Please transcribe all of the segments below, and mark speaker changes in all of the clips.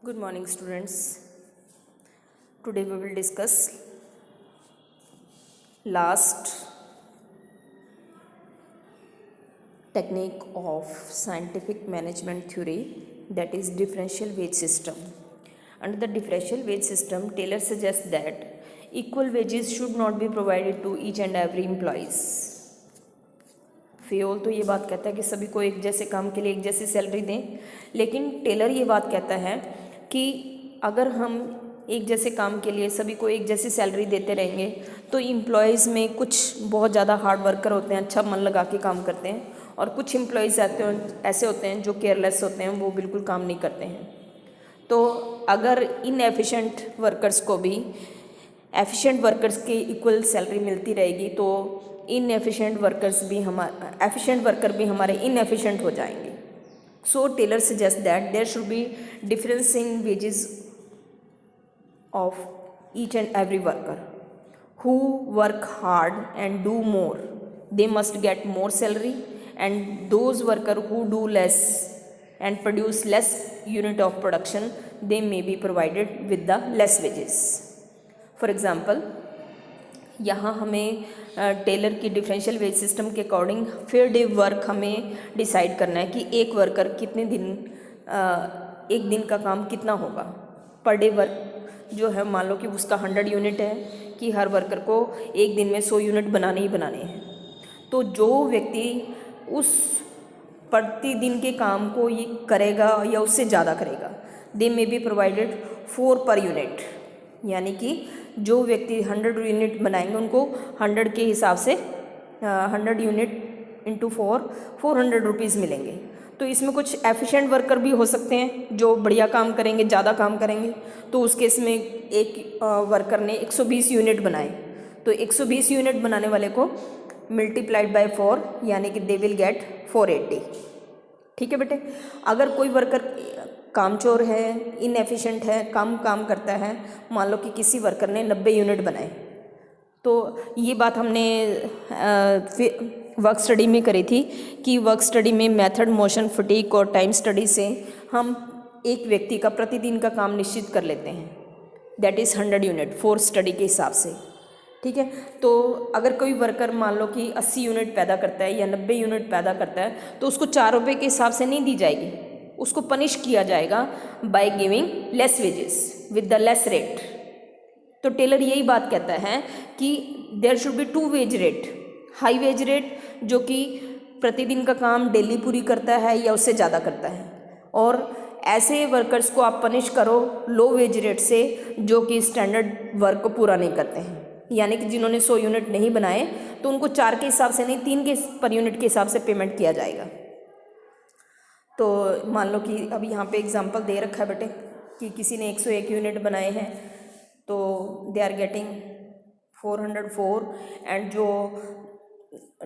Speaker 1: Good morning, students. Today we will discuss last technique of scientific management theory, that is differential wage system. Under the differential wage system, Taylor suggests that equal wages should not be provided to each and every employees. Fayol तो ये बात कहता है कि सभी को एक जैसे काम के लिए एक जैसी सैलरी दें, लेकिन टेलर ये बात कहता है कि अगर हम एक जैसे काम के लिए सभी को एक जैसी सैलरी देते रहेंगे तो एम्प्लॉयज़ में कुछ बहुत ज़्यादा हार्ड वर्कर होते हैं, अच्छा मन लगा के काम करते हैं, और कुछ एम्प्लॉयज़ ऐसे होते हैं जो केयरलेस होते हैं, वो बिल्कुल काम नहीं करते हैं। तो अगर इनएफिशिएंट वर्कर्स को भी एफिशिएंट वर्कर्स की इक्वल सैलरी मिलती रहेगी तो एफिशिएंट वर्कर भी हमारे इनएफिशिएंट हो जाएंगे। So Taylor suggest that there should be difference in wages of each and every worker who work hard and do more, they must get more salary, and those worker who do less and produce less unit of production, they may be provided with the less wages. For example, यहाँ हमें Taylor की differential wage system के according fair day work हमें decide करना है कि एक worker कितने दिन एक दिन का काम कितना होगा। पर डे वर्क जो है, मान लो कि उसका 100 यूनिट है कि हर वर्कर को एक दिन में 100 यूनिट बनाने ही बनाने हैं, तो जो व्यक्ति उस प्रतिदिन के काम को ये करेगा या उससे ज़्यादा करेगा, दे may be provided 4 per unit, यानी कि जो व्यक्ति 100 यूनिट बनाएंगे उनको 100 के हिसाब से 100 यूनिट इंटू 400 रुपीज़ मिलेंगे। तो इसमें कुछ एफिशिएंट वर्कर भी हो सकते हैं जो बढ़िया काम करेंगे, ज़्यादा काम करेंगे, तो उस केस में एक वर्कर ने 120 यूनिट बनाए, तो 120 यूनिट बनाने वाले को मल्टीप्लाइड बाय 4, यानी कि दे विल गेट 480। ठीक है बेटे। अगर कोई वर्कर कामचोर है, इनएफिशिएंट है, कम काम करता है, मान लो कि किसी वर्कर ने 90 यूनिट बनाए, तो ये बात हमने वर्क स्टडी में करी थी कि वर्क स्टडी में मेथड, मोशन, फटीग और टाइम स्टडी से हम एक व्यक्ति का प्रतिदिन का काम निश्चित कर लेते हैं, दैट इज़ 100 यूनिट 4 स्टडी के हिसाब से। ठीक है। तो अगर कोई वर्कर मान लो कि 80 यूनिट पैदा करता है या 90 यूनिट पैदा करता है, तो उसको 4 रुपये के हिसाब से नहीं दी जाएगी, उसको पनिश किया जाएगा by giving less wages with the less rate. तो टेलर यही बात कहता है कि there should be 2 wage rate, high wage rate जो कि प्रतिदिन का काम डेली पूरी करता है या उससे ज़्यादा करता है, और ऐसे वर्कर्स को आप पनिश करो लो वेज रेट से जो कि स्टैंडर्ड वर्क को पूरा नहीं करते हैं, यानी कि जिन्होंने 100 यूनिट नहीं बनाए तो उनको 4 के हिसाब से नहीं, 3 के पर यूनिट के हिसाब से पेमेंट किया जाएगा। तो मान लो कि अभी यहाँ पे एग्जांपल दे रखा है बेटे कि किसी ने 101 यूनिट बनाए हैं तो दे आर गेटिंग 404, एंड जो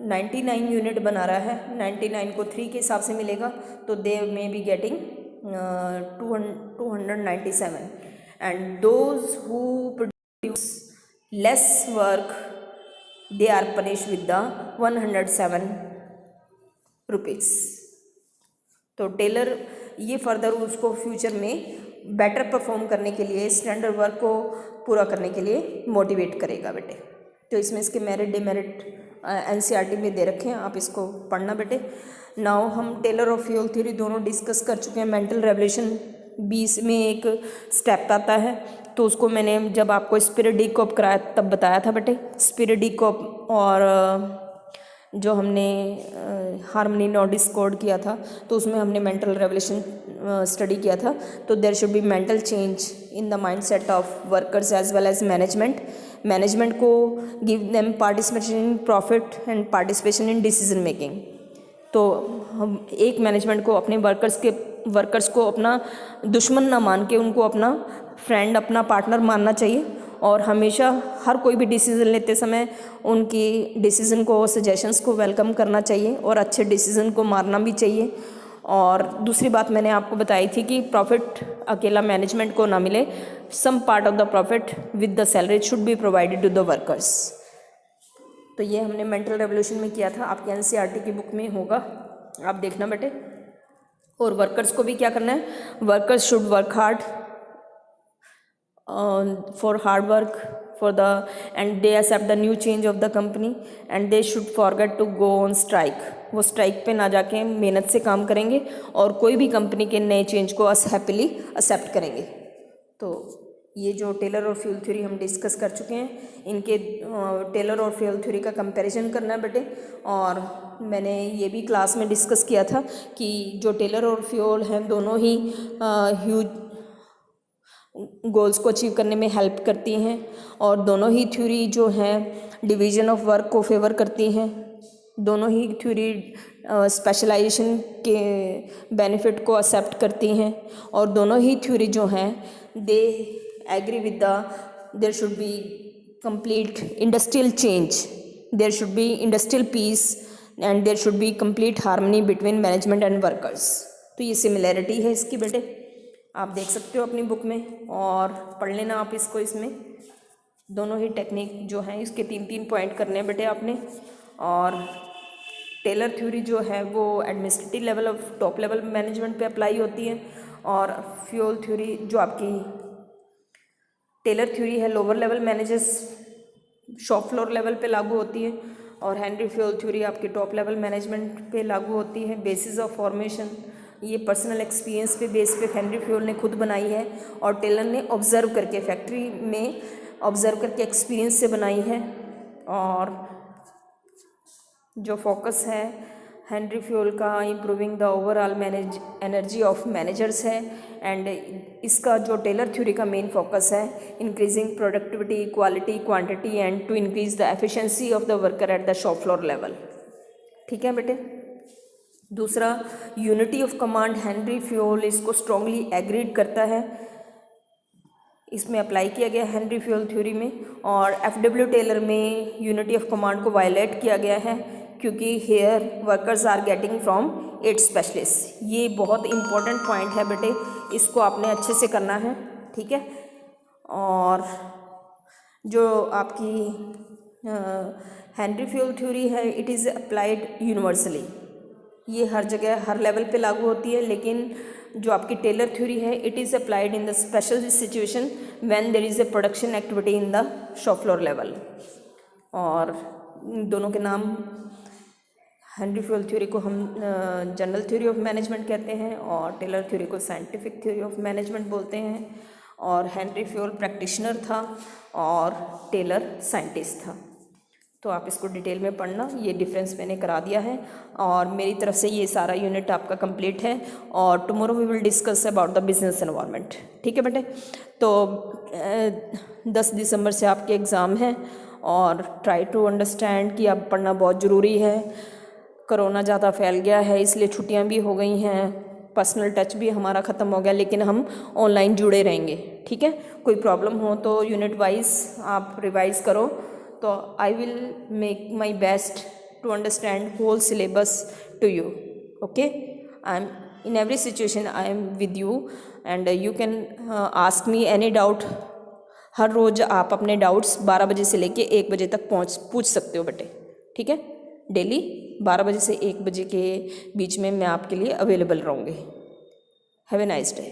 Speaker 1: 99 यूनिट बना रहा है 99 को 3 के हिसाब से मिलेगा, तो they may be getting 297, and those who produce less work they are punish with the 107 rupees. तो टेलर ये फर्दर उसको फ्यूचर में बेटर परफॉर्म करने के लिए, स्टैंडर्ड वर्क को पूरा करने के लिए मोटिवेट करेगा बेटे। तो इसमें इसके मेरिट डिमेरिट एनसीईआरटी में दे रखे हैं, आप इसको पढ़ना बेटे। नाउ हम टेलर और फेयोल थ्योरी दोनों डिस्कस कर चुके हैं। मेंटल रेवोल्यूशन 20 में एक स्टेप आता है, तो उसको मैंने जब आपको स्पिरिट डीकॉप कराया तब बताया था बेटे। स्पिरिट डीकॉप और जो हमने हार्मनी नॉट डिस्कॉर्ड किया था, तो उसमें हमने मेंटल रेवोल्यूशन स्टडी किया था। तो there should be mental change in the mindset of workers as well as management को give them participation in profit and participation in decision making. तो हम एक मैनेजमेंट को अपने वर्कर्स को अपना दुश्मन ना मान के उनको अपना फ्रेंड, अपना पार्टनर मानना चाहिए, और हमेशा हर कोई भी डिसीज़न लेते समय उनकी डिसीज़न को, सजेशंस को वेलकम करना चाहिए, और अच्छे डिसीज़न को मारना भी चाहिए। और दूसरी बात मैंने आपको बताई थी कि प्रॉफिट अकेला मैनेजमेंट को ना मिले, some part of the profit with the salary should be provided to the workers. तो ये हमने मेंटल रेवोल्यूशन में किया था, आपके एनसीईआरटी की बुक में होगा, आप देखना बेटे। और वर्कर्स को भी क्या करना है, workers should work hard for hard work for the and they accept the new change of the company and they should forget to go on strike। वो स्ट्राइक पे ना जाके मेहनत से काम करेंगे और कोई भी कंपनी के नए चेंज को हैप्पीली एक्सेप्ट करेंगे। तो ये जो टेलर और फ्यूल थ्योरी हम डिस्कस कर चुके हैं, इनके टेलर और फ्यूल थ्योरी का कंपैरिजन करना है बेटे। और मैंने ये भी क्लास में डिस्कस किया था कि जो टेलर और फ्यूल हैं दोनों ही ह्यूज गोल्स को अचीव करने में हेल्प करती हैं और दोनों ही थ्योरी जो हैं डिवीजन ऑफ वर्क को फेवर करती हैं। दोनों ही थ्योरी स्पेशलाइजेशन के बेनिफिट को एक्सेप्ट करती हैं और दोनों ही थ्योरी जो हैं they agree with the there should be complete industrial change, there should be industrial peace and there should be complete harmony between management and workers. तो ये सिमिलैरिटी है इसकी बेटे, आप देख सकते हो अपनी बुक में और पढ़ लेना आप इसको। इसमें दोनों ही टेक्निक जो हैं इसके 3-3 पॉइंट करने हैं बेटे आपने। और टेलर थ्योरी जो है वो administrative level of top level management पे अप्लाई होती है और फ्यूल थ्योरी जो आपकी टेलर थ्योरी है lower level managers shop floor level पे लागू होती है और हेनरी फ्यूल थ्योरी आपके टॉप लेवल मैनेजमेंट पे लागू होती है। बेसिस ऑफ फॉर्मेशन ये पर्सनल एक्सपीरियंस पे बेस पे हेनरी फ्यूल ने खुद बनाई है और टेलर ने ऑब्जर्व करके फैक्ट्री में ऑब्जर्व करके एक्सपीरियंस से बनाई है। और जो फोकस है हेनरी फ्यूल का improving the overall manage energy of managers है एंड इसका जो टेलर थ्योरी का मेन फोकस है increasing productivity quality quantity and to increase the efficiency of the worker at the shop floor level. ठीक है बेटे। दूसरा unity of command Henri Fayol इसको स्ट्रांगली एग्रीड करता है, इसमें अप्लाई किया गया हेनरी फ्यूल थ्योरी में। और एफडब्ल्यू टेलर में यूनिटी ऑफ कमांड को वायलेट किया गया है क्योंकि here workers are getting from 8 specialist. ये बहुत इंपॉर्टेंट पॉइंट है बेटे, इसको आपने अच्छे से करना है। ठीक है। और जो आपकी हेनरी फ्यूल थ्योरी है इट इज़ अप्लाइड यूनिवर्सली, ये हर जगह हर लेवल पे लागू होती है। लेकिन जो आपकी टेलर थ्योरी है it is applied in the special situation when there is a production activity in the shop floor level. और दोनों के नाम हेनरी फ्यूल थ्योरी को हम जनरल थ्योरी ऑफ मैनेजमेंट कहते हैं और टेलर थ्योरी को साइंटिफिक थ्योरी ऑफ मैनेजमेंट बोलते हैं। और हेनरी फ्यूल प्रैक्टिशनर था और टेलर साइंटिस्ट था। तो आप इसको डिटेल में पढ़ना, ये डिफरेंस मैंने करा दिया है। और मेरी तरफ से ये सारा यूनिट आपका कंप्लीट है और tomorrow we will discuss about the business environment. ठीक है बेटे। तो 10 दिसंबर से आपके एग्ज़ाम हैं और ट्राई टू अंडरस्टैंड कि अब पढ़ना बहुत ज़रूरी है। कोरोना ज़्यादा फैल गया है इसलिए छुट्टियां भी हो गई हैं, पर्सनल टच भी हमारा ख़त्म हो गया, लेकिन हम ऑनलाइन जुड़े रहेंगे। ठीक है। कोई प्रॉब्लम हो तो यूनिट वाइज आप रिवाइज करो। तो I will make my best to understand whole syllabus to you. Okay. I am in every situation I am with you and you can ask me any doubt. हर रोज़ आप अपने doubts 12 बजे से लेके 1 बजे तक पूछ सकते हो बेटे। ठीक है। डेली 12 बजे से 1 बजे के बीच में मैं आपके लिए अवेलेबल रहूँगी। Have a nice day.